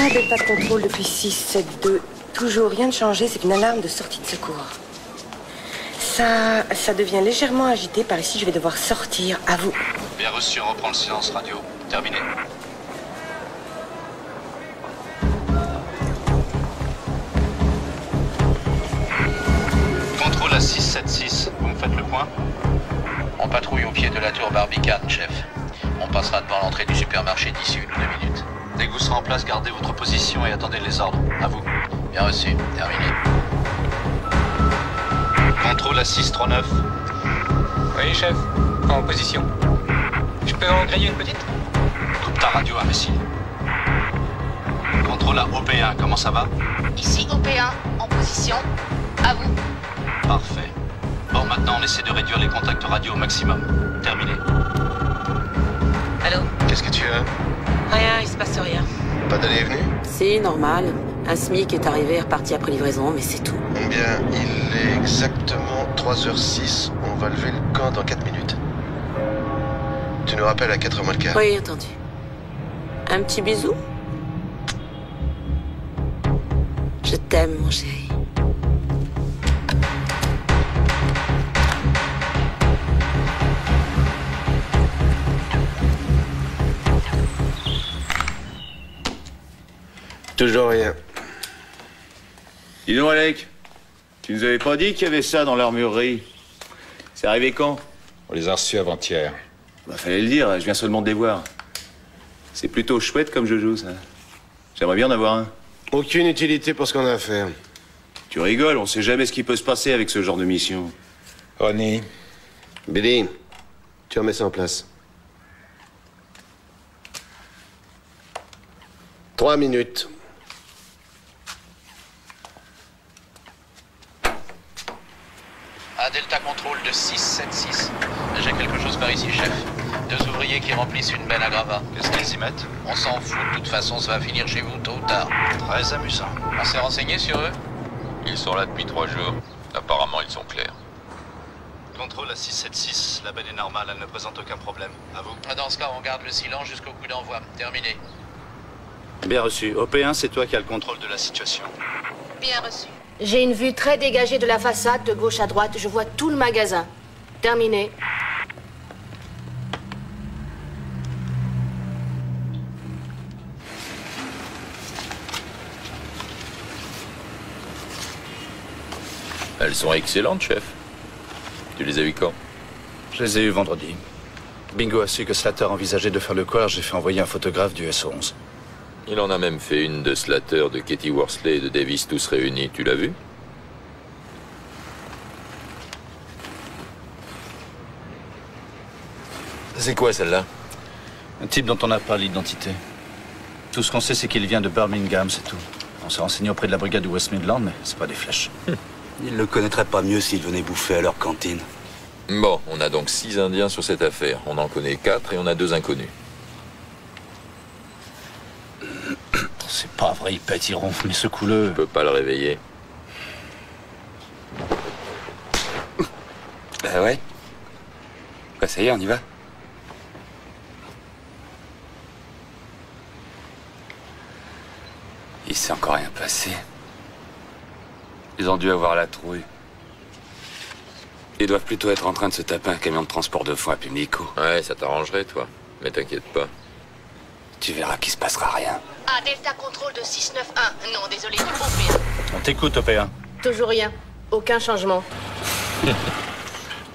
Ah, Delta Control depuis 672. Toujours rien de changé, c'est une alarme de sortie de secours. Ça devient légèrement agité. Par ici, je vais devoir sortir. À vous. Bien reçu, on reprend le silence radio. Terminé. Contrôle à 676, vous me faites le point? On patrouille au pied de la tour Barbicane, chef. On passera devant l'entrée du supermarché d'ici 1 ou 2 minutes. Dès que vous serez en place, gardez votre position et attendez les ordres. À vous. Bien reçu, terminé. Contrôle à 639. Oui, chef. En position. Je peux en griller une petite? Coupe ta radio, imbécile. Contrôle à OP1, comment ça va? Ici OP1, en position. À vous. Parfait. Bon, maintenant, on essaie de réduire les contacts radio au maximum. Terminé. Allô? Qu'est-ce que tu as? Rien, il se passe rien. Pas d'aller et venue? C'est normal. Un SMIC est arrivé et reparti après livraison, mais c'est tout. Bien, il est exactement 3h06. On va lever le camp dans 4 minutes. Tu nous rappelles à 4h moins le quart? Oui, entendu. Un petit bisou? Je t'aime, mon chéri. Toujours rien. Dis donc, Alec, tu nous avais pas dit qu'il y avait ça dans l'armurerie? C'est arrivé quand? On les a reçus avant-hier. Bah, fallait le dire, je viens seulement de les voir. C'est plutôt chouette comme joujou, ça. J'aimerais bien en avoir un. Aucune utilité pour ce qu'on a à faire. Tu rigoles, on sait jamais ce qui peut se passer avec ce genre de mission. Ronnie. Billy, tu remets ça en place. 3 minutes. À Delta Control de 676. J'ai quelque chose par ici, chef. 2 ouvriers qui remplissent une benne à gravat. Qu'est-ce qu'ils y mettent? On s'en fout, de toute façon, ça va finir chez vous tôt ou tard. Très amusant. On s'est renseigné sur eux? Ils sont là depuis 3 jours. Apparemment, ils sont clairs. Contrôle à 676, la benne est normale, elle ne présente aucun problème. À vous. Dans ce cas, on garde le silence jusqu'au coup d'envoi. Terminé. Bien reçu. OP1, c'est toi qui as le contrôle de la situation. Bien reçu. J'ai une vue très dégagée de la façade, de gauche à droite. Je vois tout le magasin. Terminé. Elles sont excellentes, chef. Tu les as vues quand? Je les ai eus vendredi. Bingo a su que Slater envisageait de faire le corps, j'ai fait envoyer un photographe du S11. Il en a même fait une de Slater, de Katie Worsley et de Davis tous réunis. Tu l'as vu? C'est quoi celle-là? Un type dont on n'a pas l'identité. Tout ce qu'on sait, c'est qu'il vient de Birmingham, c'est tout. On s'est renseigné auprès de la brigade de West Midland, mais c'est pas des flèches. Ils le connaîtraient pas mieux s'ils venaient bouffer à leur cantine. Bon, on a donc 6 Indiens sur cette affaire. On en connaît 4 et on a 2 inconnus. C'est pas vrai, il pète, il ronfle, mais secoue-le. Je peux pas le réveiller. Bah ouais. Bah ça y est, on y va. Il s'est encore rien passé. Ils ont dû avoir la trouille. Ils doivent plutôt être en train de se taper un camion de transport de foin à Pimlico. Ouais, ça t'arrangerait, toi. Mais t'inquiète pas. Tu verras qu'il se passera rien. À Delta Control de 691. Non, désolé, du OP1. On t'écoute, OP1. Toujours rien. Aucun changement.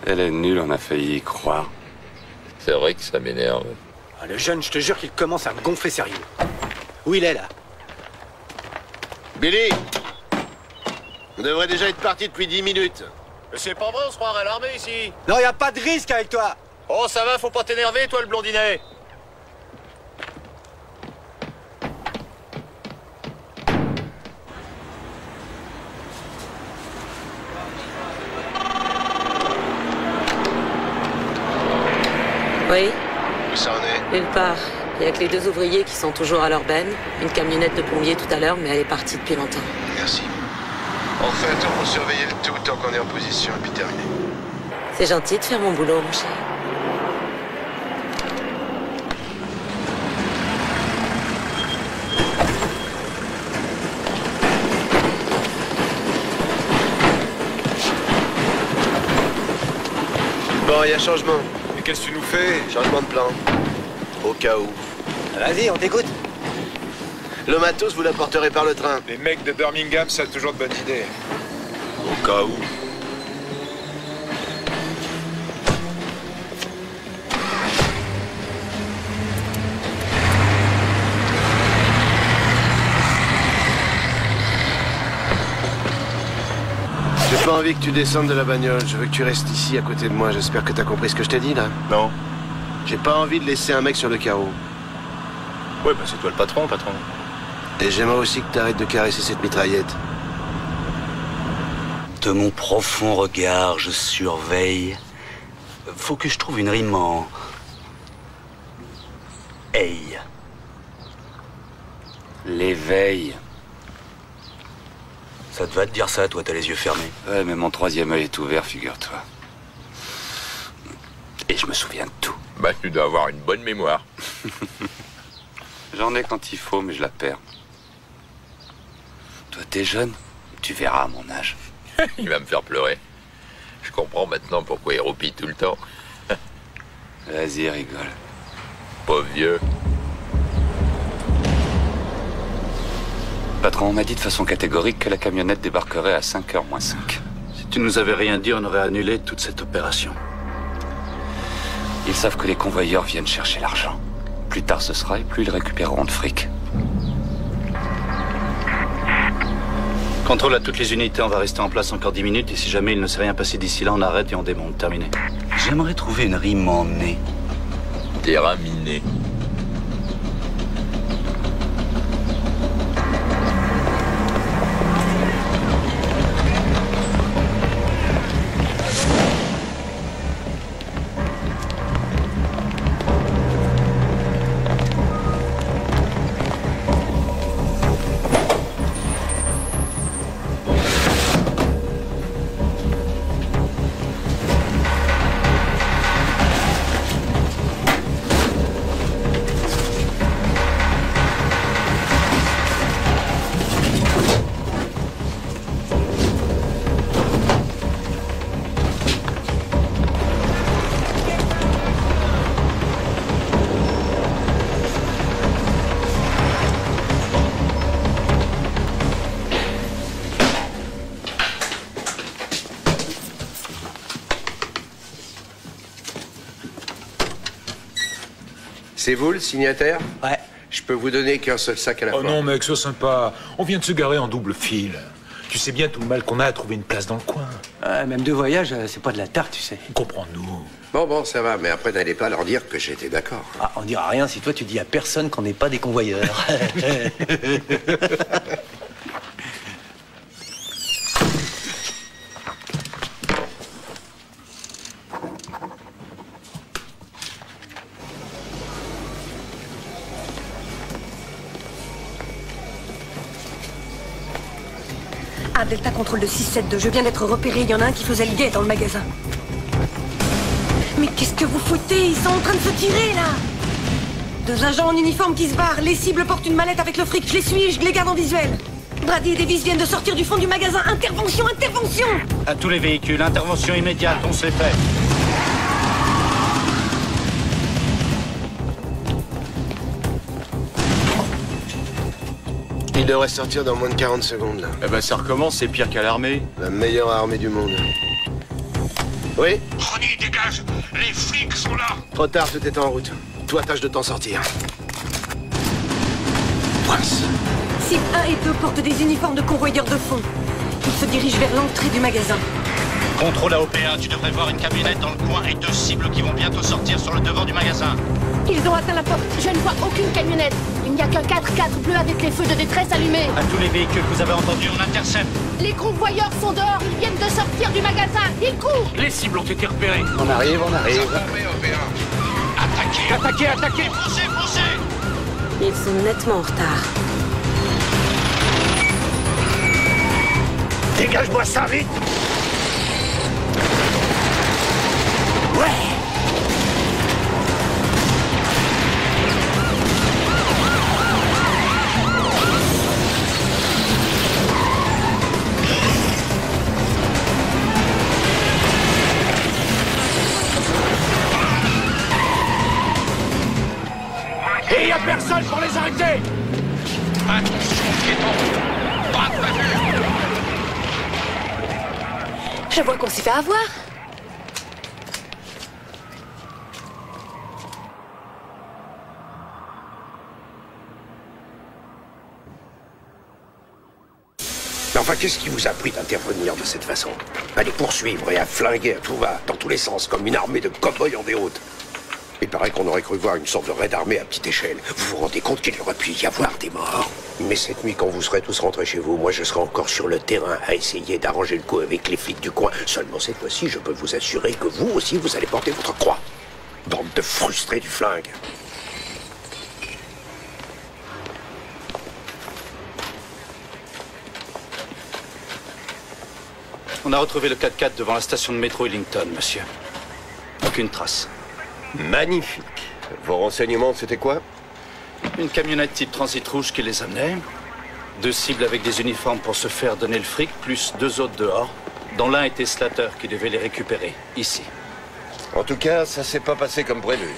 Elle est nulle, on a failli y croire. C'est vrai que ça m'énerve. Ah, le jeune, je te jure qu'il commence à me gonfler sérieux. Où il est, là? Billy! On devrait déjà être parti depuis 10 minutes. C'est pas vrai, on se croirait à l'armée ici. Non, y a pas de risque avec toi. Oh, ça va, faut pas t'énerver, toi, le blondinet. Oui, Où ça en est? nulle part. Il y a que les 2 ouvriers qui sont toujours à leur benne. Une camionnette de plombier tout à l'heure, mais elle est partie depuis longtemps. Merci. On fait un tour pour surveiller le tout tant qu'on est en position et puis terminé. C'est gentil de faire mon boulot, mon chéri. y a changement. Et qu'est-ce que tu nous fais? Changement de plan. Au cas où. Vas-y, on t'écoute. Le matos, vous l'apporterez par le train. Les mecs de Birmingham, ça a toujours de bonnes idées. Au cas où. J'ai pas envie que tu descendes de la bagnole. Je veux que tu restes ici à côté de moi. J'espère que t'as compris ce que je t'ai dit, là. Non. J'ai pas envie de laisser un mec sur le carreau. Ouais, bah c'est toi le patron, patron. Et j'aimerais aussi que t'arrêtes de caresser cette mitraillette. De mon profond regard, je surveille. Faut que je trouve une rime en... Hey. L'éveil. Ça te va de dire ça, toi, t'as les yeux fermés. Ouais, mais mon troisième œil est ouvert, figure-toi. Et je me souviens de tout. Bah, tu dois avoir une bonne mémoire. J'en ai quand il faut, mais je la perds. Toi, t'es jeune, tu verras à mon âge. Il va me faire pleurer. Je comprends maintenant pourquoi il roupille tout le temps. Vas-y, rigole. Pauvre vieux. Patron, on m'a dit de façon catégorique que la camionnette débarquerait à 5h moins 5. Si tu nous avais rien dit, on aurait annulé toute cette opération. Ils savent que les convoyeurs viennent chercher l'argent. Plus tard ce sera et plus ils récupéreront de fric. Contrôle à toutes les unités, on va rester en place encore 10 minutes et si jamais il ne s'est rien passé d'ici là, on arrête et on démonte. Terminé. J'aimerais trouver une rime en nez. Terrain miné. C'est vous le signataire? Ouais. Je peux vous donner qu'un seul sac à la fois. Oh non, mec, sois sympa. On vient de se garer en double fil. Tu sais bien tout le mal qu'on a à trouver une place dans le coin. Même de voyage, c'est pas de la tarte, tu sais. Comprends-nous. Bon, ça va, mais après, n'allez pas leur dire que j'étais d'accord. Ah, on dira rien si toi tu dis à personne qu'on n'est pas des convoyeurs. Ah, Delta contrôle de 672, je viens d'être repéré, il y en a un qui faisait le guet dans le magasin. Mais qu'est-ce que vous foutez? Ils sont en train de se tirer, là! 2 agents en uniforme qui se barrent, les cibles portent une mallette avec le fric, je les suis, je les garde en visuel. Brady et Davis viennent de sortir du fond du magasin, intervention! À tous les véhicules, intervention immédiate, on se les fait. Il devrait sortir dans moins de 40 secondes, là. Eh ben ça recommence, c'est pire qu'à l'armée. La meilleure armée du monde. Oui? Ronnie, dégage! Les flics sont là! Trop tard, tout est en route. Toi, tâche de t'en sortir. Prince. Cible 1 et 2 portent des uniformes de convoyeurs de fond. Ils se dirigent vers l'entrée du magasin. Contrôle à OP1, tu devrais voir une camionnette dans le coin et 2 cibles qui vont bientôt sortir sur le devant du magasin. Ils ont atteint la porte. Je ne vois aucune camionnette. Il n'y a qu'un 4x4 bleu avec les feux de détresse allumés. À tous les véhicules, vous avez entendu, on intercepte. Les convoyeurs sont dehors. Ils viennent de sortir du magasin. Ils courent. Les cibles ont été repérées. On arrive. Attaquez! Foncez! Ils sont nettement en retard. Dégage-moi ça, vite! Ouais! Et y a personne pour les arrêter! Attention, piéton! Pas prévu! Je vois qu'on s'y fait avoir. Mais enfin, qu'est-ce qui vous a pris d'intervenir de cette façon? À les poursuivre et à flinguer à tout va, dans tous les sens, comme une armée de cow-boys en déroute. Il paraît qu'on aurait cru voir une sorte de raid armé à petite échelle. Vous vous rendez compte qu'il aurait pu y avoir des morts? Mais cette nuit, quand vous serez tous rentrés chez vous, moi je serai encore sur le terrain à essayer d'arranger le coup avec les flics du coin. Seulement cette fois-ci, je peux vous assurer que vous aussi, vous allez porter votre croix. Bande de frustrés du flingue. On a retrouvé le 4x4 devant la station de métro Ellington, monsieur. Aucune trace. Magnifique. Vos renseignements, c'était quoi? Une camionnette type transit rouge qui les amenait. 2 cibles avec des uniformes pour se faire donner le fric, plus 2 autres dehors, dont l'un était Slater qui devait les récupérer, ici. En tout cas, ça s'est pas passé comme prévu.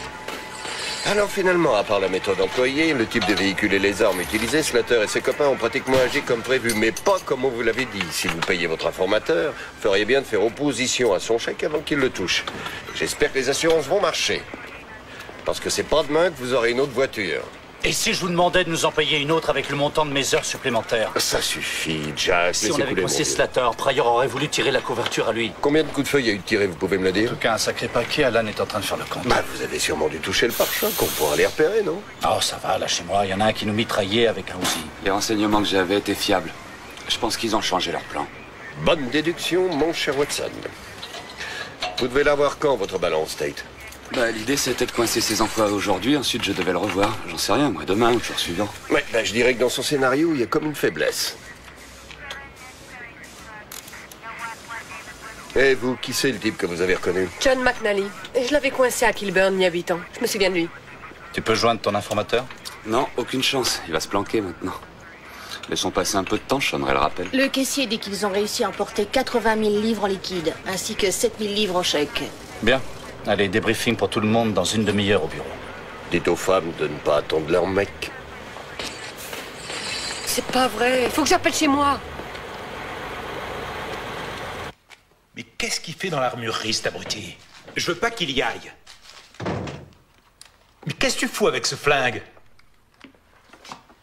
Alors finalement, à part la méthode employée, le type de véhicule et les armes utilisées, Slater et ses copains ont pratiquement agi comme prévu, mais pas comme on vous l'avait dit. Si vous payez votre informateur, vous feriez bien de faire opposition à son chèque avant qu'il le touche. J'espère que les assurances vont marcher. Parce que c'est pas demain que vous aurez une autre voiture. Et si je vous demandais de nous en payer une autre avec le montant de mes heures supplémentaires? Ça suffit, Jack. Si on avait coincé Slater, Pryor aurait voulu tirer la couverture à lui. Combien de coups de feu il y a eu de tirés, vous pouvez me le dire? En tout cas, un sacré paquet, Alan est en train de faire le compte. Bah, vous avez sûrement dû toucher le pare-choc, on pourra les repérer, non? Oh, ça va, lâchez-moi. Il y en a un qui nous mitraillait avec un Uzi. Les renseignements que j'avais étaient fiables. Je pense qu'ils ont changé leur plan. Bonne déduction, mon cher Watson. Vous devez l'avoir quand, votre balance, Tate? Bah, l'idée, c'était de coincer ses emplois aujourd'hui, ensuite je devais le revoir. J'en sais rien, moi, demain ou le jour suivant. Ouais, bah, je dirais que dans son scénario, il y a comme une faiblesse. Et vous, qui c'est le type que vous avez reconnu? John McNally. Et je l'avais coincé à Kilburn il y a 8 ans. Je me souviens de lui. Tu peux joindre ton informateur? Non, aucune chance. Il va se planquer maintenant. Laissons passer un peu de temps, je sonnerai le rappel. Le caissier dit qu'ils ont réussi à emporter 80 000 livres en liquide, ainsi que 7 000 livres en chèque. Bien. Allez, débriefing pour tout le monde dans une demi-heure au bureau. Dites aux femmes de ne pas attendre leur mec. C'est pas vrai. Faut que j'appelle chez moi. Mais qu'est-ce qu'il fait dans l'armurerie, cet abruti? Je veux pas qu'il y aille. Mais qu'est-ce que tu fous avec ce flingue?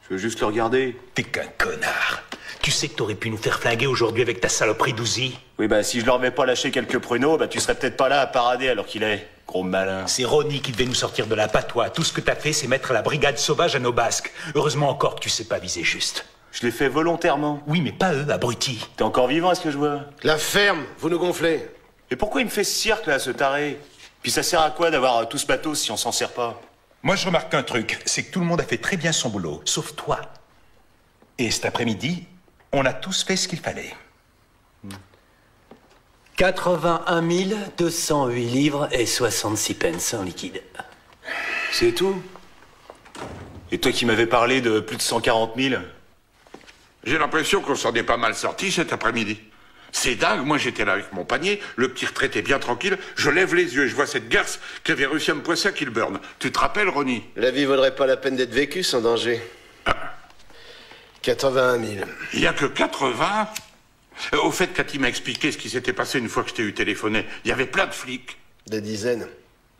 Je veux juste le regarder. T'es qu'un connard. Tu sais que t'aurais pu nous faire flinguer aujourd'hui avec ta saloperie d'Uzi? Oui, bah si je leur avais pas lâché quelques pruneaux, bah tu serais peut-être pas là à parader alors qu'il est. Gros malin. C'est Ronnie qui devait nous sortir de la patois. Tout ce que t'as fait, c'est mettre la brigade sauvage à nos basques. Heureusement encore que tu sais pas viser juste. Je l'ai fait volontairement. Oui, mais pas eux, abruti. T'es encore vivant, est-ce que je vois? La ferme, vous nous gonflez. Mais pourquoi il me fait ce cirque, là, ce taré? Puis ça sert à quoi d'avoir tout ce bateau si on s'en sert pas? Moi, je remarque un truc, c'est que tout le monde a fait très bien son boulot, sauf toi. Et cet après-midi, on a tous fait ce qu'il fallait. 81 208 livres et 66 pence en liquide. C'est tout? Et toi qui m'avais parlé de plus de 140 000? J'ai l'impression qu'on s'en est pas mal sorti cet après-midi. C'est dingue, moi j'étais là avec mon panier, le petit retraité bien tranquille, je lève les yeux et je vois cette garce qui avait réussi à me poisser à Kilburn. Tu te rappelles, Ronnie? La vie vaudrait pas la peine d'être vécue sans danger. 81 000. Il y a que 80? Au fait, Cathy m'a expliqué ce qui s'était passé une fois que je t'ai eu téléphoné. Il y avait plein de flics. Des dizaines.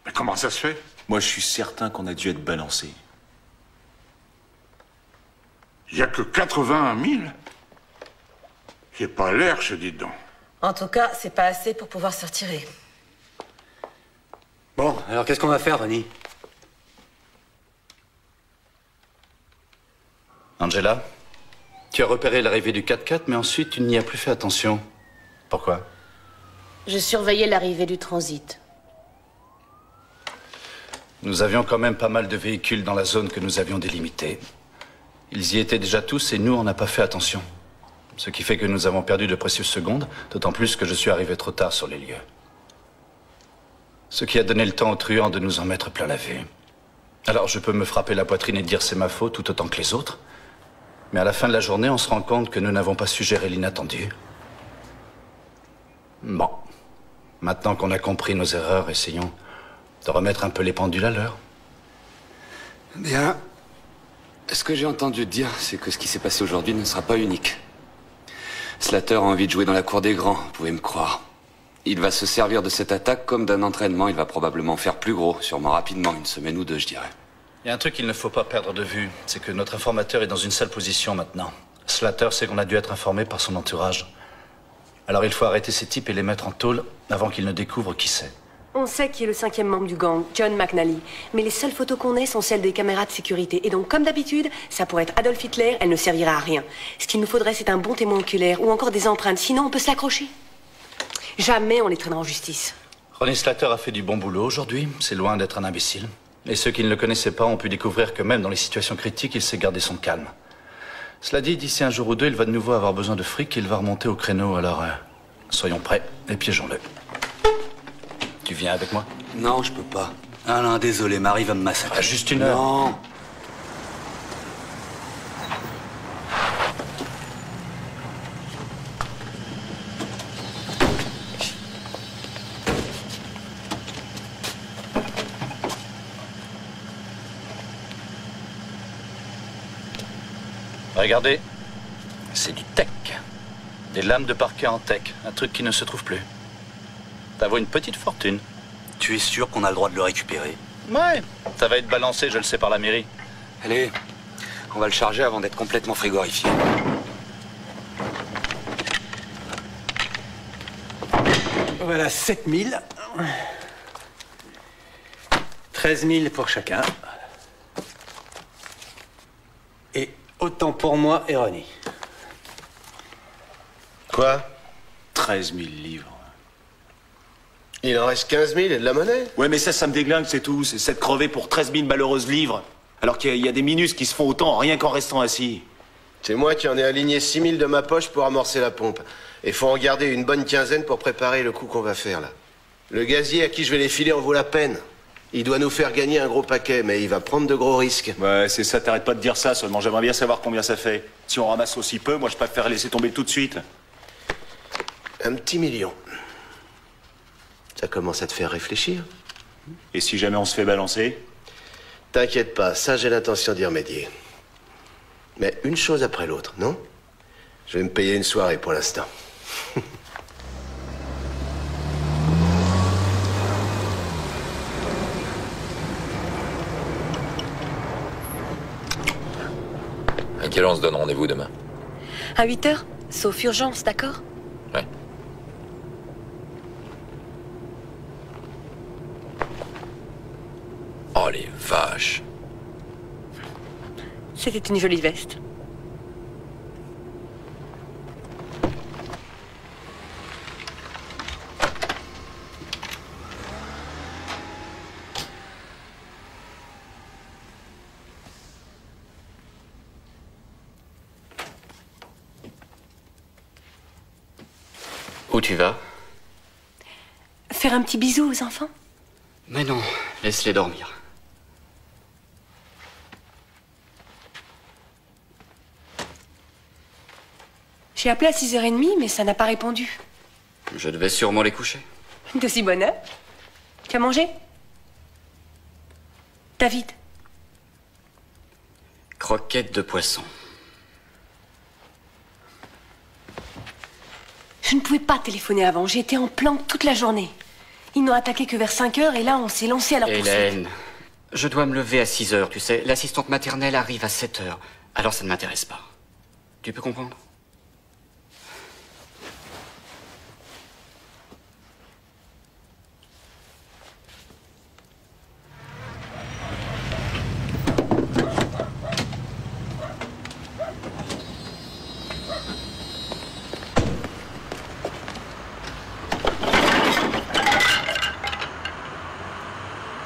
Mais comment ça se fait? Moi je suis certain qu'on a dû être balancé. Il y a que 81 000? J'ai pas l'air, je dis donc. En tout cas, c'est pas assez pour pouvoir se retirer. Bon, alors qu'est-ce qu'on va faire, Ronnie? Angela, tu as repéré l'arrivée du 4x4, mais ensuite tu n'y as plus fait attention. Pourquoi? Je surveillais l'arrivée du transit. Nous avions quand même pas mal de véhicules dans la zone que nous avions délimitée. Ils y étaient déjà tous et nous, on n'a pas fait attention. Ce qui fait que nous avons perdu de précieuses secondes, d'autant plus que je suis arrivé trop tard sur les lieux. Ce qui a donné le temps aux truands de nous en mettre plein la vue. Alors je peux me frapper la poitrine et dire c'est ma faute tout autant que les autres. Mais à la fin de la journée, on se rend compte que nous n'avons pas su gérer l'inattendu. Bon. Maintenant qu'on a compris nos erreurs, essayons de remettre un peu les pendules à l'heure. Bien. Ce que j'ai entendu dire, c'est que ce qui s'est passé aujourd'hui ne sera pas unique. Slater a envie de jouer dans la cour des grands, vous pouvez me croire. Il va se servir de cette attaque comme d'un entraînement. Il va probablement faire plus gros, sûrement rapidement, 1 semaine ou 2, je dirais. Il y a un truc qu'il ne faut pas perdre de vue, c'est que notre informateur est dans une sale position maintenant. Slater sait qu'on a dû être informé par son entourage. Alors il faut arrêter ces types et les mettre en tôle avant qu'ils ne découvrent qui c'est. On sait qui est le 5e membre du gang, John McNally. Mais les seules photos qu'on ait sont celles des caméras de sécurité. Et donc, comme d'habitude, ça pourrait être Adolf Hitler, elle ne servira à rien. Ce qu'il nous faudrait, c'est un bon témoin oculaire ou encore des empreintes. Sinon, on peut se l'accrocher. Jamais on les traînera en justice. Ronnie Slater a fait du bon boulot aujourd'hui. C'est loin d'être un imbécile. Et ceux qui ne le connaissaient pas ont pu découvrir que même dans les situations critiques, il sait garder son calme. Cela dit, d'ici un jour ou deux, il va de nouveau avoir besoin de fric et il va remonter au créneau. Alors, soyons prêts et piégeons-le. Tu viens avec moi? Non, je peux pas. Alain, désolé, Marie va me massacrer. Ah, juste 1 heure. Non. Regardez, c'est du tech. Des lames de parquet en tech, un truc qui ne se trouve plus. Ça vaut une petite fortune. Tu es sûr qu'on a le droit de le récupérer? Ouais, ça va être balancé, je le sais, par la mairie. Allez, on va le charger avant d'être complètement frigorifié. Voilà 7 000. 13 000 pour chacun. Et autant pour moi et Ronnie. Quoi? 13 000 livres. Il en reste 15 000 et de la monnaie? Ouais, mais ça me déglingue, c'est tout. C'est cette crevée pour 13 000 malheureuses livres. Alors qu'il y a des minus qui se font autant rien qu'en restant assis. C'est moi qui en ai aligné 6 000 de ma poche pour amorcer la pompe. Et faut en garder une bonne quinzaine pour préparer le coup qu'on va faire, là. Le gazier à qui je vais les filer en vaut la peine. Il doit nous faire gagner un gros paquet, mais il va prendre de gros risques. Ouais, c'est ça, t'arrêtes pas de dire ça, seulement j'aimerais bien savoir combien ça fait. Si on ramasse aussi peu, moi je préfère laisser tomber tout de suite. Un petit million. Ça commence à te faire réfléchir. Et si jamais on se fait balancer? T'inquiète pas, ça j'ai l'intention d'y remédier. Mais une chose après l'autre, non? Je vais me payer une soirée pour l'instant. À quelle heure on se donne rendez-vous demain? À 8 h, sauf urgence, d'accord? Ouais. Oh les vaches. C'était une jolie veste. Où tu vas? Faire un petit bisou aux enfants? Mais non, laisse-les dormir. J'ai appelé à 6h30, mais ça n'a pas répondu. Je devais sûrement les coucher. De si bonne heure. Tu as mangé? David? Croquettes de poisson. Je ne pouvais pas téléphoner avant, j'ai été en planque toute la journée. Ils n'ont attaqué que vers 5 h et là, on s'est lancé à leur poursuite. Hélène, je dois me lever à 6 h, tu sais. L'assistante maternelle arrive à 7 h. Alors ça ne m'intéresse pas. Tu peux comprendre?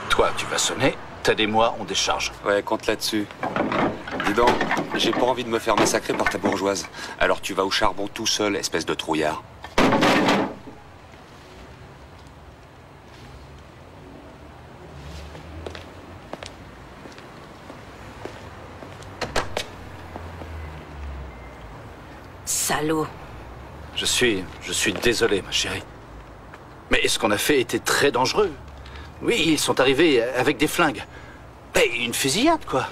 Toi, tu vas sonner. Ted et moi, on décharge. Ouais, compte là-dessus. Dis donc, j'ai pas envie de me faire massacrer par ta bourgeoise. Alors tu vas au charbon tout seul, espèce de trouillard. Salaud. Je suis désolé, ma chérie. Mais ce qu'on a fait était très dangereux. Oui, ils sont arrivés avec des flingues. Une fusillade, quoi.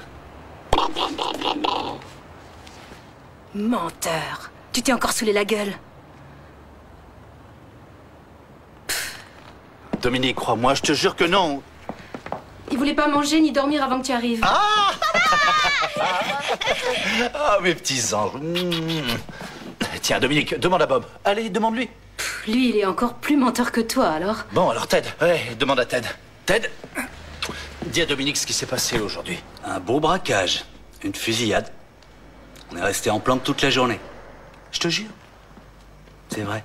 Menteur. Tu t'es encore saoulé la gueule. Dominique, crois-moi, je te jure que non. Il voulait pas manger ni dormir avant que tu arrives. Ah mes petits anges. Tiens, Dominique, demande à Bob. Allez, demande-lui. Lui, il est encore plus menteur que toi, alors. Bon, alors Ted, ouais, demande à Ted. Ted, dis à Dominique ce qui s'est passé aujourd'hui. Un beau braquage, une fusillade. On est resté en planque toute la journée. Je te jure. C'est vrai.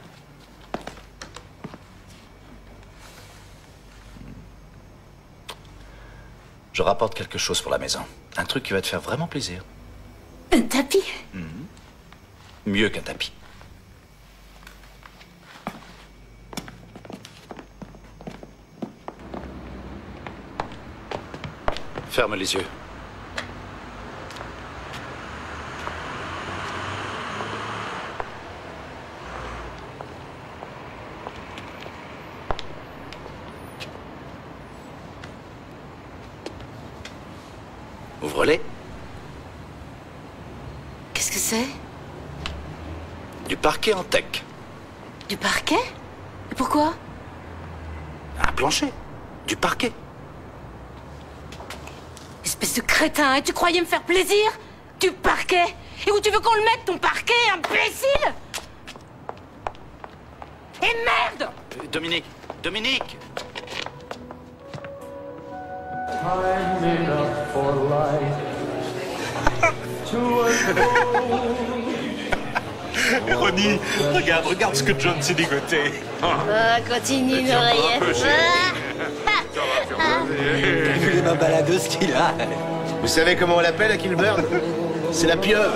Je rapporte quelque chose pour la maison. Un truc qui va te faire vraiment plaisir. Un tapis? Mieux qu'un tapis. Ferme les yeux. Ouvre-les. Qu'est-ce que c'est? Du parquet en tech. Du parquet? Et pourquoi? Un plancher. Du parquet. Espèce de crétin, et tu croyais me faire plaisir? Du parquet? Et où tu veux qu'on le mette, ton parquet, imbécile? Et merde! Dominique, Dominique! Ronnie, regarde ce que John s'est dégoté. Continue, l'oreillette. T'as vu les mains baladeuses qu'il a? Vous savez comment on l'appelle à Kilburn? C'est la pieuvre.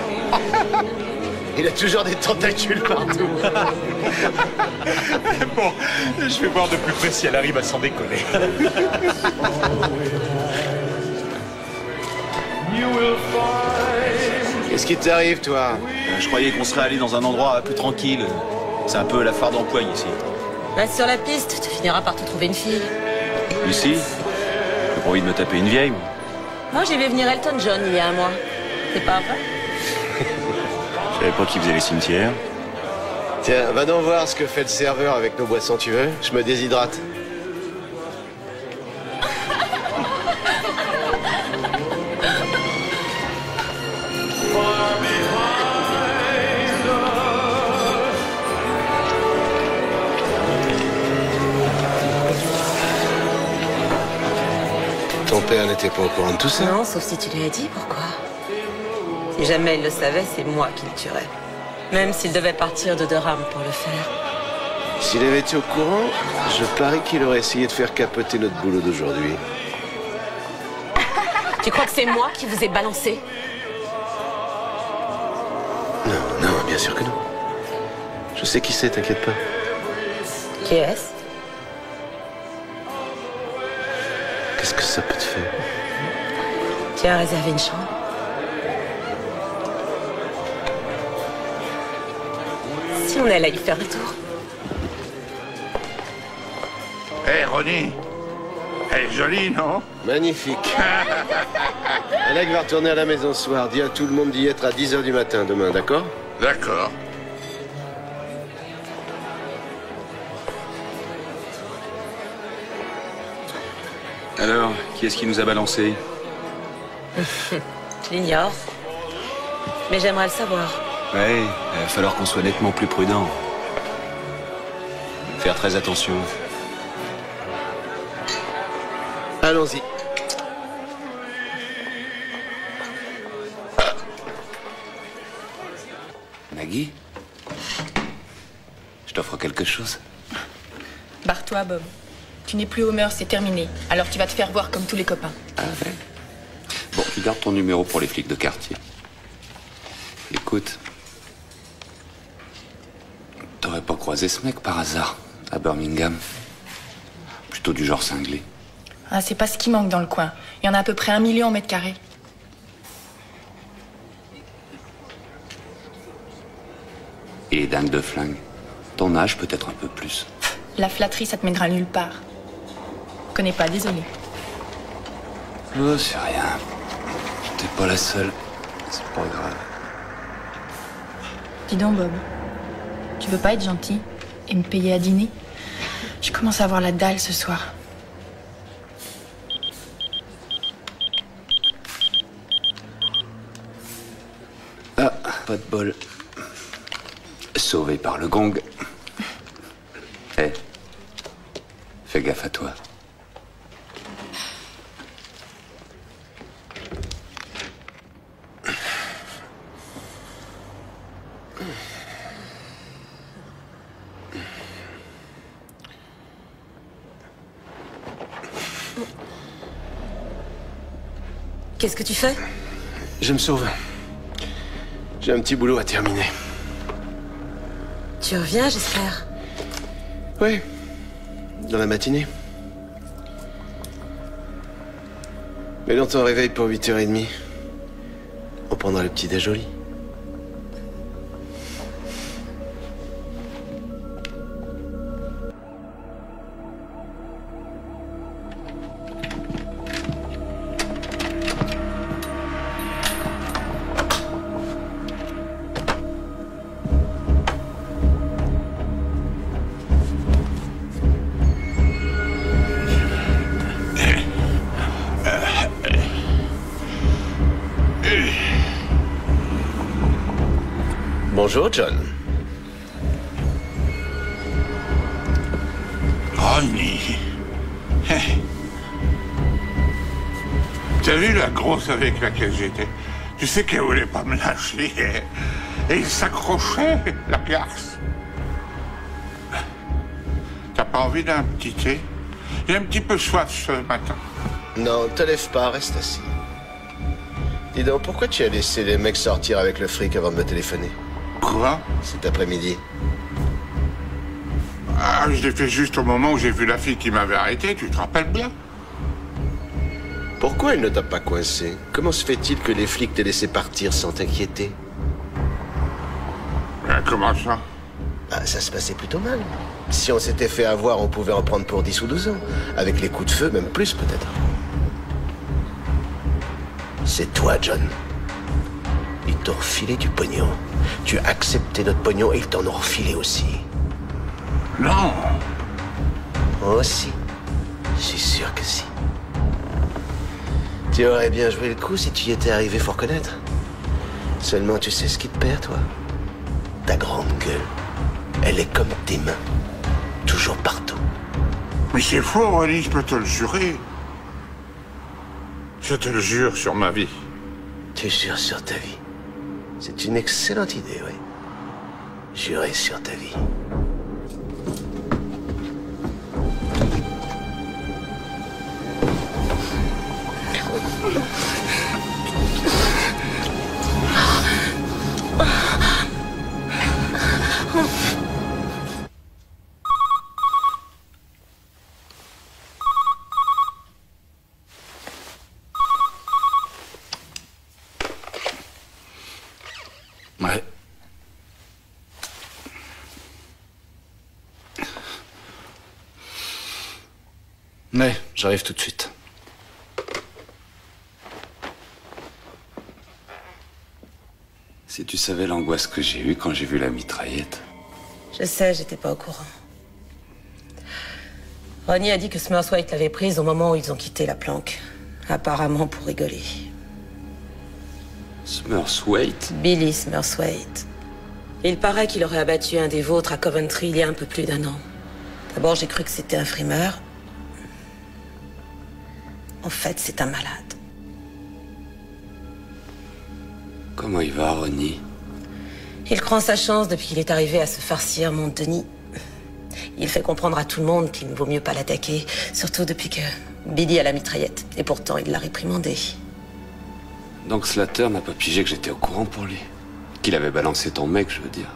Il a toujours des tentacules partout. Bon, je vais voir de plus près si elle arrive à s'en décoller. Qu'est-ce qui t'arrive, toi? Je croyais qu'on serait allé dans un endroit plus tranquille. C'est un peu la farde d'emploi ici. Reste sur la piste, tu finiras par te trouver une fille. Ici? J'ai pas envie de me taper une vieille, moi. Moi, j'ai vu venir Elton John il y a un mois. C'est pas vrai? Je savais pas qui faisait les cimetières. Tiens, va donc voir ce que fait le serveur avec nos boissons, tu veux? Je me déshydrate. Ton père n'était pas au courant de tout ça? Non, sauf si tu lui as dit, pourquoi? Si jamais il le savait, c'est moi qui le tuerais. Même s'il devait partir de Durham pour le faire. S'il avait été au courant, je parie qu'il aurait essayé de faire capoter notre boulot d'aujourd'hui. Tu crois que c'est moi qui vous ai balancé? Non, non, bien sûr que non. Je sais qui c'est, t'inquiète pas. Qui est-ce? Qu'est-ce que ça peut te faire? Tu as réservé une chambre? Si on allait y faire le tour. Hé, Ronnie, elle est jolie, non? Magnifique. Alec va retourner à la maison ce soir. Dis à tout le monde d'y être à 10h du matin demain, d'accord? D'accord. Alors, qui est-ce qui nous a balancé? Je l'ignore. Mais j'aimerais le savoir. Ouais, il va falloir qu'on soit nettement plus prudent. Faire très attention. Allons-y. Maggie? Je t'offre quelque chose. Barre-toi, Bob. Tu n'es plus Homer, c'est terminé. Alors tu vas te faire voir comme tous les copains. Ah ouais? Bon, tu gardes ton numéro pour les flics de quartier. Écoute, t'aurais pas croisé ce mec par hasard à Birmingham? Plutôt du genre cinglé. Ah, c'est pas ce qui manque dans le coin. Il y en a à peu près 1 million en mètres carrés. Il est dingue de flingue. Ton âge, peut-être un peu plus. La flatterie, ça te mènera nulle part. Je connais pas, désolé. Oh, c'est rien. T'es pas la seule. C'est pas grave. Dis donc, Bob. Tu veux pas être gentil et me payer à dîner? Je commence à avoir la dalle ce soir. Ah, pas de bol. Sauvé par le gong. Hé, fais gaffe à toi. Qu'est-ce que tu fais? Je me sauve. J'ai un petit boulot à terminer. Tu reviens, j'espère. Oui. Dans la matinée. Mais dans ton réveil pour 8h30, on prendra le petit déj au lit. Bonjour, John. Ronnie. T'as vu la grosse avec laquelle j'étais? Tu sais qu'elle voulait pas me lâcher. Et il s'accrochait, la garce. T'as pas envie d'un petit thé? J'ai un petit peu soif ce matin. Non, te lève pas, reste assis. Dis donc, pourquoi tu as laissé les mecs sortir avec le fric avant de me téléphoner? Quoi? Cet après-midi. Ah, je l'ai fait juste au moment où j'ai vu la fille qui m'avait arrêté, tu te rappelles bien? Pourquoi elle ne t'a pas coincé? Comment se fait-il que les flics t'aient laissé partir sans t'inquiéter? Comment ça? Ah, ça se passait plutôt mal. Si on s'était fait avoir, on pouvait en prendre pour 10 ou 12 ans. Avec les coups de feu, même plus peut-être. C'est toi, John. Ils t'ont refilé du pognon. Tu as accepté notre pognon et ils t'en ont refilé aussi. Non. Oh si. Je suis sûr que si. Tu aurais bien joué le coup si tu y étais arrivé, faut reconnaître. Seulement, tu sais ce qui te perd, toi? Ta grande gueule. Elle est comme tes mains. Toujours partout. Mais c'est faux, Ronnie, je peux te le jurer. Je te le jure sur ma vie. Tu jures sur ta vie. C'est une excellente idée, oui. Jurer sur ta vie. Ouais. Mais j'arrive tout de suite. Si tu savais l'angoisse que j'ai eue quand j'ai vu la mitraillette. Je sais, j'étais pas au courant. Ronnie a dit que Smurthwaite l'avait prise au moment où ils ont quitté la planque. Apparemment pour rigoler. Smurthwaite? Billy Smurthwaite. Il paraît qu'il aurait abattu un des vôtres à Coventry il y a un peu plus d'1 an. D'abord, j'ai cru que c'était un frimeur. En fait, c'est un malade. Comment il va, Ronnie? Il prend sa chance depuis qu'il est arrivé à se farcir mon Denis. Il fait comprendre à tout le monde qu'il ne vaut mieux pas l'attaquer, surtout depuis que Billy a la mitraillette. Et pourtant, il l'a réprimandé. Donc Slater n'a pas pigé que j'étais au courant pour lui. Qu'il avait balancé ton mec, je veux dire.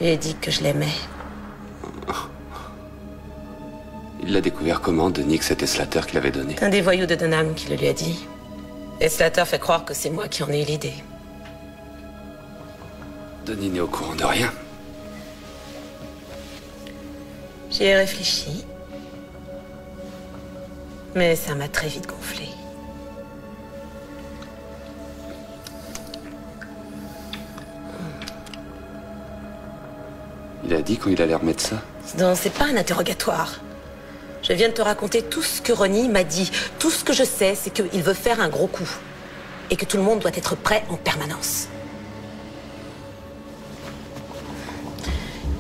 Je lui ai dit que je l'aimais. Il l'a découvert comment, Denis, que c'était Slater qui l'avait donné? Un des voyous de Dunham qui le lui a dit. Et Slater fait croire que c'est moi qui en ai eu l'idée. Denis n'est au courant de rien. J'y ai réfléchi. Mais ça m'a très vite gonflé. Il a dit quand il allait remettre ça? Non, c'est pas un interrogatoire. Je viens de te raconter tout ce que Ronnie m'a dit. Tout ce que je sais, c'est qu'il veut faire un gros coup. Et que tout le monde doit être prêt en permanence.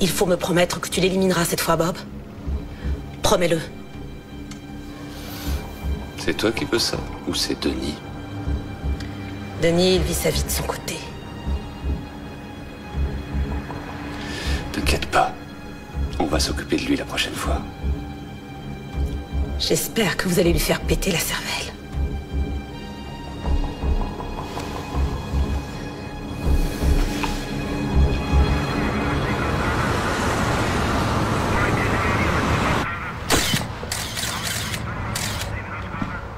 Il faut me promettre que tu l'élimineras cette fois, Bob. Promets-le. C'est toi qui veux ça? Ou c'est Denis? Denis, il vit sa vie de son côté. T'inquiète pas. On va s'occuper de lui la prochaine fois. J'espère que vous allez lui faire péter la cervelle.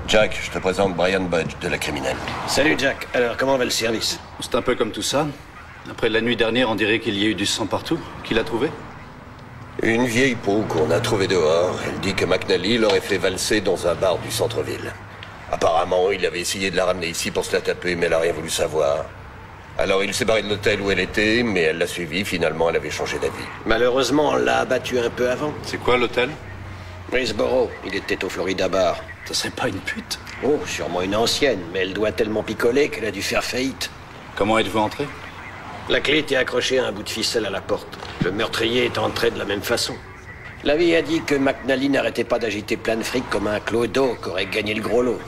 Jack, je te présente Brian Budge de la criminelle. Salut Jack, alors comment va le service? C'est un peu comme tout ça. Après la nuit dernière, on dirait qu'il y a eu du sang partout. Qui l'a trouvé? Une vieille peau qu'on a trouvée dehors. Elle dit que McNally l'aurait fait valser dans un bar du centre-ville. Apparemment, il avait essayé de la ramener ici pour se la taper, mais elle n'a rien voulu savoir. Alors il s'est barré de l'hôtel où elle était, mais elle l'a suivi. Finalement, elle avait changé d'avis. Malheureusement, on l'a abattu un peu avant. C'est quoi l'hôtel? Greensboro. Il était au Florida Bar. Ça serait pas une pute? Oh, sûrement une ancienne, mais elle doit tellement picoler qu'elle a dû faire faillite. Comment êtes-vous entré? La clé était accrochée à un bout de ficelle à la porte. Le meurtrier est entré de la même façon. La vie a dit que McNally n'arrêtait pas d'agiter plein de fric comme un clodo qu'aurait gagné le gros lot.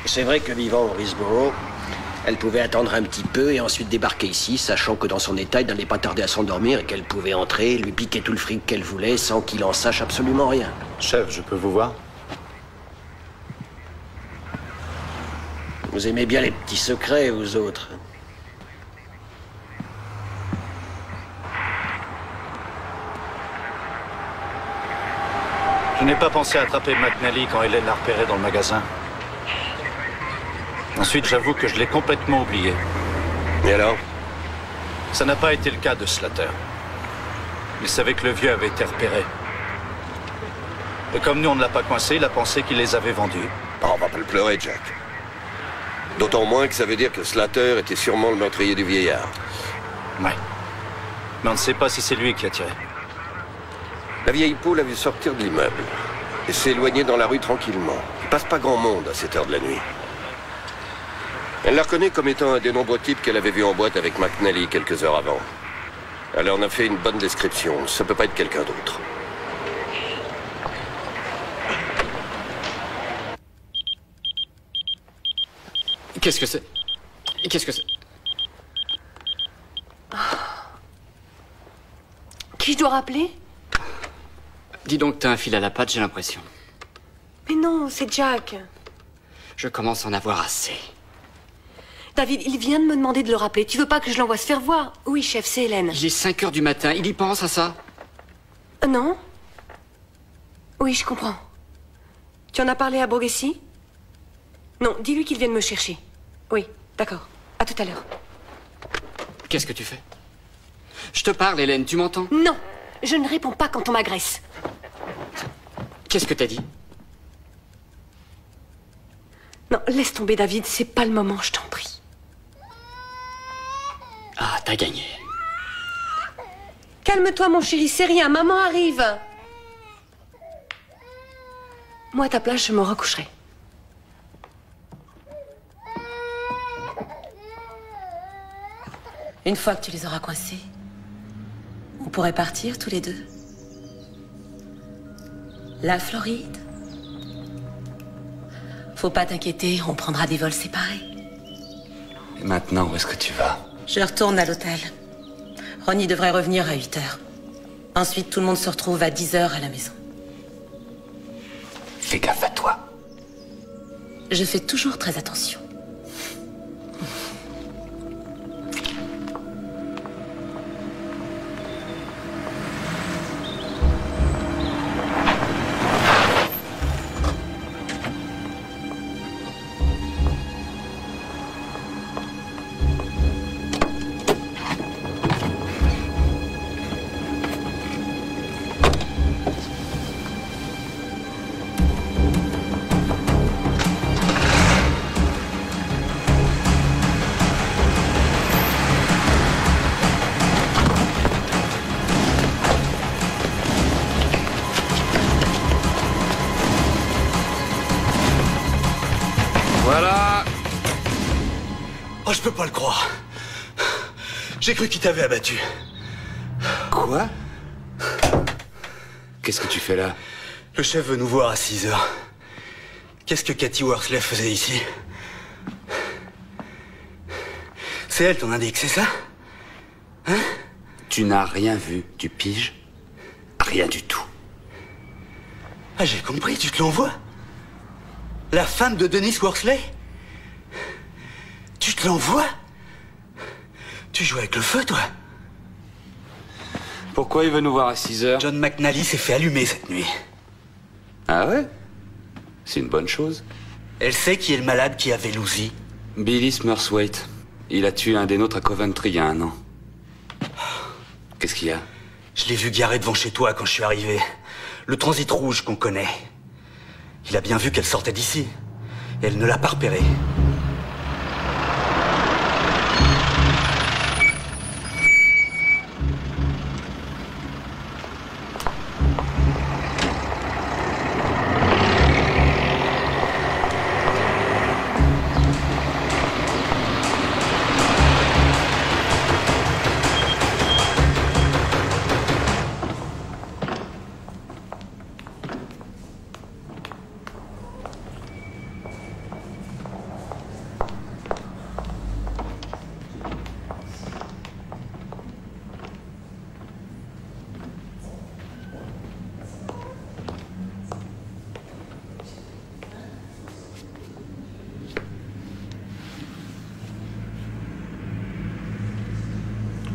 C'est vrai que vivant au Greensboro, elle pouvait attendre un petit peu et ensuite débarquer ici, sachant que dans son état, il n'allait pas tarder à s'endormir et qu'elle pouvait entrer, lui piquer tout le fric qu'elle voulait sans qu'il en sache absolument rien. Chef, je peux vous voir? Vous aimez bien les petits secrets, vous autres. Je n'ai pas pensé attraper McNally quand Hélène l'a repéré dans le magasin. Ensuite, j'avoue que je l'ai complètement oublié. Et alors? Ça n'a pas été le cas de Slater. Il savait que le vieux avait été repéré. Et comme nous, on ne l'a pas coincé, il a pensé qu'il les avait vendus. Oh, on va pas le pleurer, Jack. D'autant moins que ça veut dire que Slater était sûrement le meurtrier du vieillard. Ouais. Mais on ne sait pas si c'est lui qui a tiré. La vieille peau l'a vu sortir de l'immeuble et s'éloigner dans la rue tranquillement. Il passe pas grand monde à cette heure de la nuit. Elle la reconnaît comme étant un des nombreux types qu'elle avait vu en boîte avec McNally quelques heures avant. Elle en a fait une bonne description. Ça peut pas être quelqu'un d'autre. Qu'est-ce que c'est? Qu'est-ce que c'est? Qui je dois rappeler? Dis donc, t'as un fil à la patte, j'ai l'impression. Mais non, c'est Jack. Je commence à en avoir assez. David, il vient de me demander de le rappeler. Tu veux pas que je l'envoie se faire voir? Oui, chef, c'est Hélène. Il est 5 heures du matin, il y pense à ça? Non? Oui, je comprends. Tu en as parlé à Borghesi? Non, dis-lui qu'il vienne me chercher. Oui, d'accord. À tout à l'heure. Qu'est-ce que tu fais? Je te parle, Hélène, tu m'entends? Non, je ne réponds pas quand on m'agresse. Qu'est-ce que t'as dit? Non, laisse tomber, David, c'est pas le moment, je t'en prie. Ah, t'as gagné. Calme-toi, mon chéri, c'est rien, maman arrive. Moi, à ta place, je me recoucherai. Une fois que tu les auras coincés, on pourrait partir tous les deux. La Floride. Faut pas t'inquiéter, on prendra des vols séparés. Et maintenant, où est-ce que tu vas? Je retourne à l'hôtel. Ronnie devrait revenir à 8h. Ensuite, tout le monde se retrouve à 10h à la maison. Fais gaffe à toi. Je fais toujours très attention. là! Oh, je peux pas le croire. J'ai cru qu'il t'avait abattu. Quoi? Qu'est-ce que tu fais là? Le chef veut nous voir à 6 heures. Qu'est-ce que Katie Worsley faisait ici? C'est elle ton indique, c'est ça? Hein? Tu n'as rien vu, tu piges? Rien du tout. Ah, j'ai compris, tu te l'envoies? La femme de Dennis Worsley? Tu te l'envoies? Tu joues avec le feu, toi? Pourquoi il veut nous voir à 6 heures? John McNally s'est fait allumer cette nuit. Ah ouais? C'est une bonne chose. Elle sait qui est le malade qui a Velouzi. Billy Smurthwaite. Il a tué un des nôtres à Coventry il y a 1 an. Qu'est-ce qu'il y a? Je l'ai vu garé devant chez toi quand je suis arrivé. Le transit rouge qu'on connaît. Il a bien vu qu'elle sortait d'ici. Et elle ne l'a pas repéré.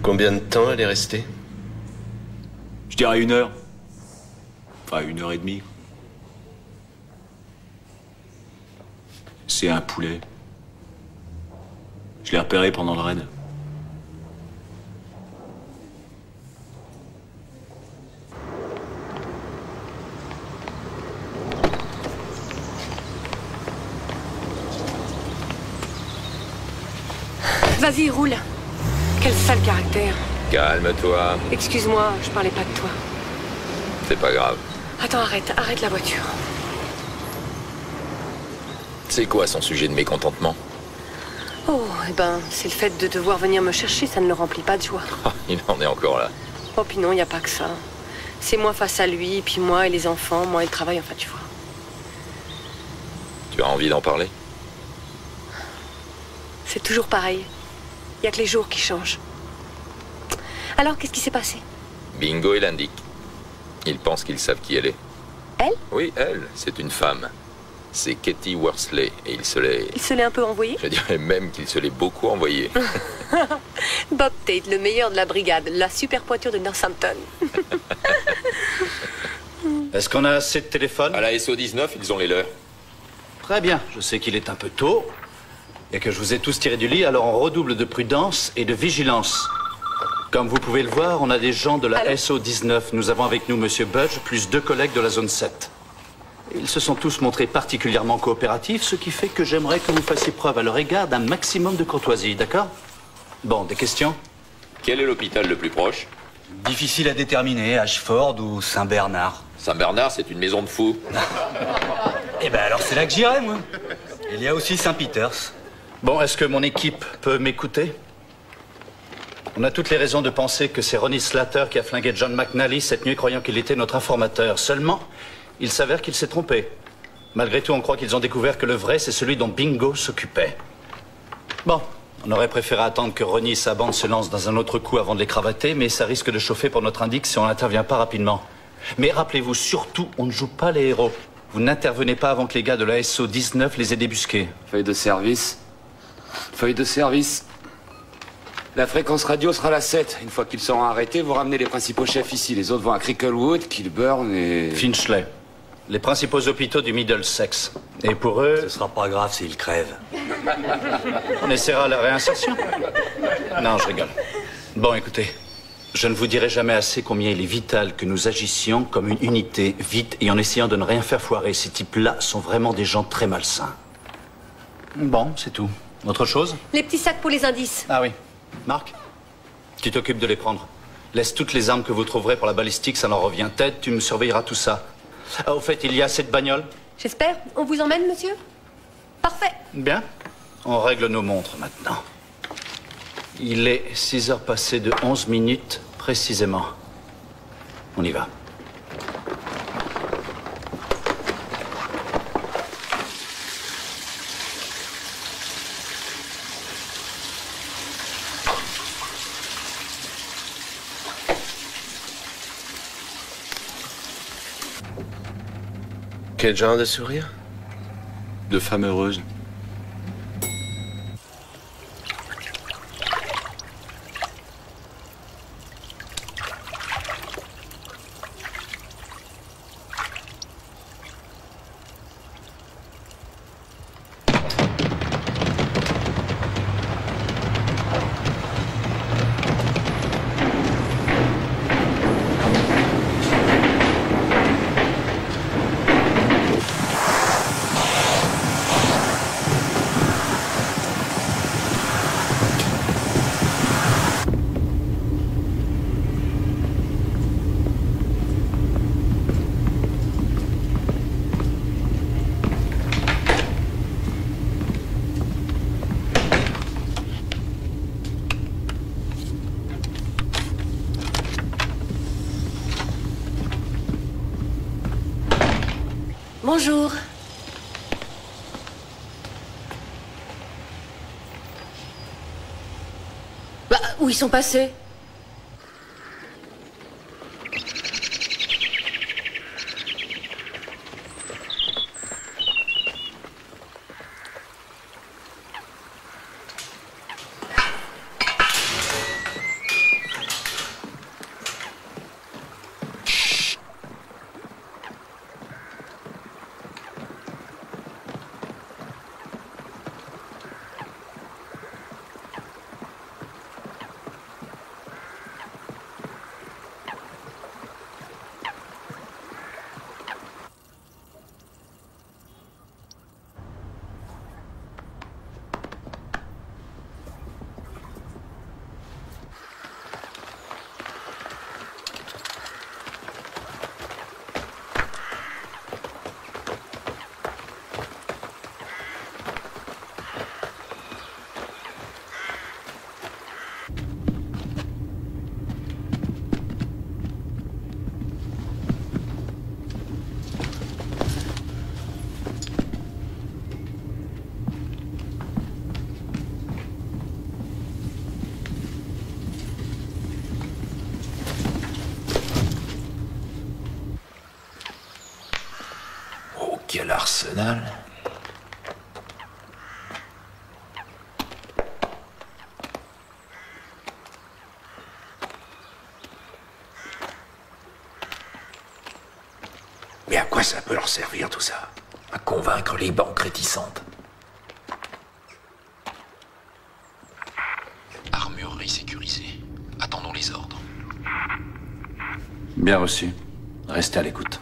Combien de temps elle est restée? Je dirais 1 heure. Enfin, 1h30. C'est un poulet. Je l'ai repéré pendant le raid. Vas-y, roule. Quel sale caractère. Calme-toi. Excuse-moi, je parlais pas de toi. C'est pas grave. Attends, arrête la voiture. C'est quoi son sujet de mécontentement? Oh, eh ben, c'est le fait de devoir venir me chercher, ça ne le remplit pas de joie. Il en est encore là. Oh, puis non, il n'y a pas que ça. C'est moi face à lui, et puis moi et les enfants, moi et le travail, enfin, tu vois. Tu as envie d'en parler? C'est toujours pareil. Il n'y a que les jours qui changent. Alors, qu'est-ce qui s'est passé? Bingo et l'indique. Ils pensent qu'ils savent qui elle est. Elle? Oui, elle. C'est une femme. C'est Katie Worsley. Et il se l'est... Il se l'est un peu envoyé? Je dirais même qu'il se l'est beaucoup envoyé. Bob Tate, le meilleur de la brigade. La super pointure de Northampton. Est-ce qu'on a assez de téléphones? À la SO-19, ils ont les leurs. Très bien. Je sais qu'il est un peu tôt et que je vous ai tous tirés du lit, alors on redouble de prudence et de vigilance. Comme vous pouvez le voir, on a des gens de la SO-19. Nous avons avec nous Monsieur Budge, plus 2 collègues de la zone 7. Ils se sont tous montrés particulièrement coopératifs, ce qui fait que j'aimerais que vous fassiez preuve à leur égard d'un maximum de courtoisie, d'accord? Bon, des questions? Quel est l'hôpital le plus proche? Difficile à déterminer, Ashford ou Saint-Bernard. Saint-Bernard, c'est une maison de fous. Eh ben alors c'est là que j'irai, moi. Il y a aussi Saint-Peters. Bon, est-ce que mon équipe peut m'écouter? On a toutes les raisons de penser que c'est Ronnie Slater qui a flingué John McNally cette nuit, croyant qu'il était notre informateur. Seulement, il s'avère qu'il s'est trompé. Malgré tout, on croit qu'ils ont découvert que le vrai, c'est celui dont Bingo s'occupait. Bon, on aurait préféré attendre que Ronnie et sa bande se lancent dans un autre coup avant de les cravater, mais ça risque de chauffer pour notre indique si on n'intervient pas rapidement. Mais rappelez-vous, surtout, on ne joue pas les héros. Vous n'intervenez pas avant que les gars de la SO-19 les aient débusqués. Feuille de service. Feuille de service. La fréquence radio sera la 7. Une fois qu'ils seront arrêtés, vous ramenez les principaux chefs ici. Les autres vont à Cricklewood, Kilburn et... Finchley. Les principaux hôpitaux du Middlesex. Et pour eux... Ce sera pas grave s'ils crèvent. On essaiera la réinsertion. Non, je rigole. Bon, écoutez. Je ne vous dirai jamais assez combien il est vital que nous agissions comme une unité, vite, et en essayant de ne rien faire foirer. Ces types-là sont vraiment des gens très malsains. Bon, c'est tout. Autre chose? Les petits sacs pour les indices. Ah oui. Marc, tu t'occupes de les prendre. Laisse toutes les armes que vous trouverez pour la balistique, ça en revient. Ted, tu me surveilleras tout ça. Ah, au fait, il y a cette bagnole? J'espère. On vous emmène, monsieur? Parfait. Bien. On règle nos montres maintenant. Il est 6 heures passées de 11 minutes précisément. On y va. Quel genre de sourire? De femme heureuse. Bonjour. Bah, où ils sont passés? Quel arsenal! Mais à quoi ça peut leur servir tout ça? À convaincre les banques réticentes? Armurerie sécurisée. Attendons les ordres. Bien reçu. Restez à l'écoute.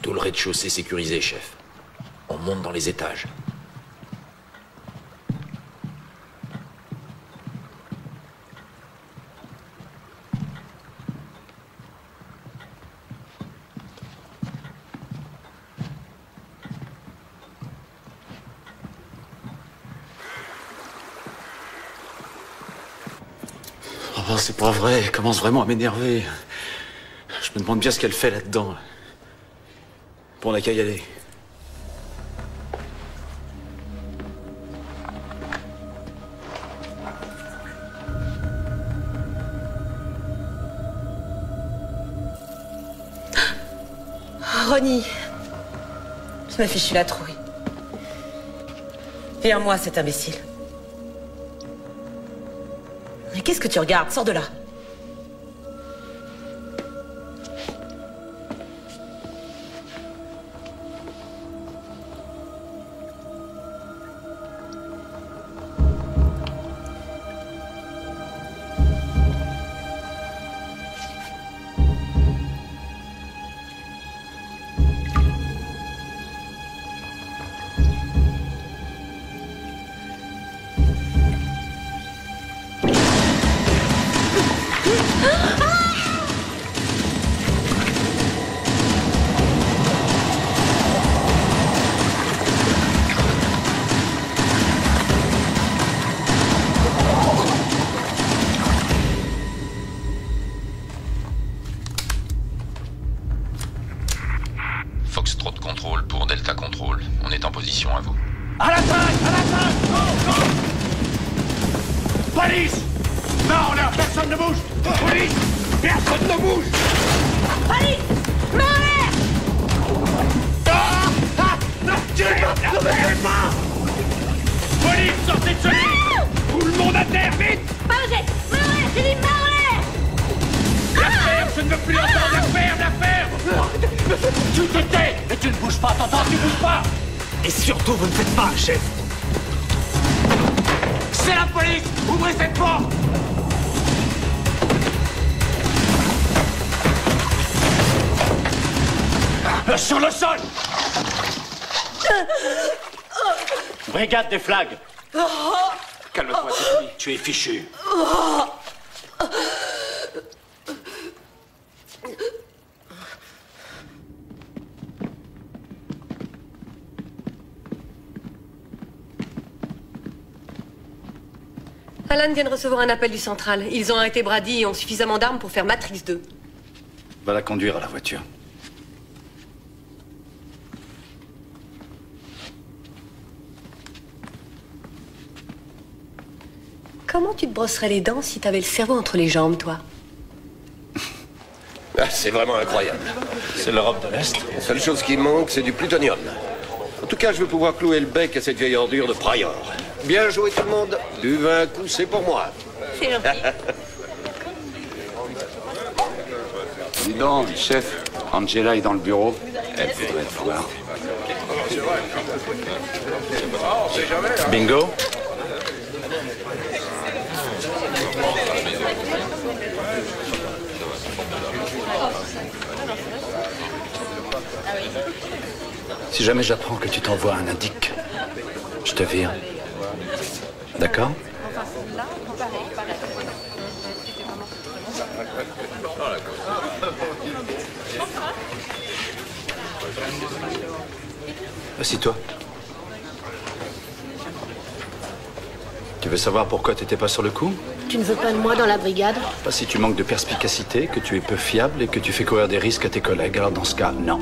Tout le rez-de-chaussée sécurisé, chef. On monte dans les étages. Oh, c'est pas vrai, elle commence vraiment à m'énerver. Je me demande bien ce qu'elle fait là-dedans. Bon, on n'a qu'à y aller. Ronnie, je m'ai fichu la trouille. Vire-moi cet imbécile. Mais qu'est-ce que tu regardes? Sors de là. position, à vous. À l'attaque! À l'attaque! Go! Go! Police! Non, là, personne ne bouge! Police! Personne ne bouge! Police! Main en l'air! Non, tirez pas! Ne tirez pas! Police, sortez de ce lit! Tout le monde à terre, vite! Main en l'air! Main en l'air! J'ai dit main en l'air! La ferme, je ne veux plus entendre la ferme, la ferme! Tu te tais! Mais tu ne bouges pas, t'entends, tu bouges pas! Et surtout, vous ne faites pas, chef! C'est la police! Ouvrez cette porte! Sur le sol! Brigade des flags! Calme-toi, Tiffany, tu es fichu. Alan vient de recevoir un appel du central. Ils ont arrêté Brady et ont suffisamment d'armes pour faire Matrix 2. Va la conduire à la voiture. Comment tu te brosserais les dents si t'avais le cerveau entre les jambes, toi? Ah, c'est vraiment incroyable. C'est l'Europe de l'Est. La seule chose qui manque, c'est du plutonium. En tout cas, je vais pouvoir clouer le bec à cette vieille ordure de Pryor. Bien joué tout le monde. Du vin à coup, c'est pour moi. C'est gentil. Dis donc, chef, Angela est dans le bureau. Elle voudrait te voir. Bingo. Si jamais j'apprends que tu t'envoies un indique, je te vire. D'accord? Assis-toi. Tu veux savoir pourquoi t'étais pas sur le coup? Tu ne veux pas de moi dans la brigade? Pas si tu manques de perspicacité, que tu es peu fiable et que tu fais courir des risques à tes collègues. Alors dans ce cas, non.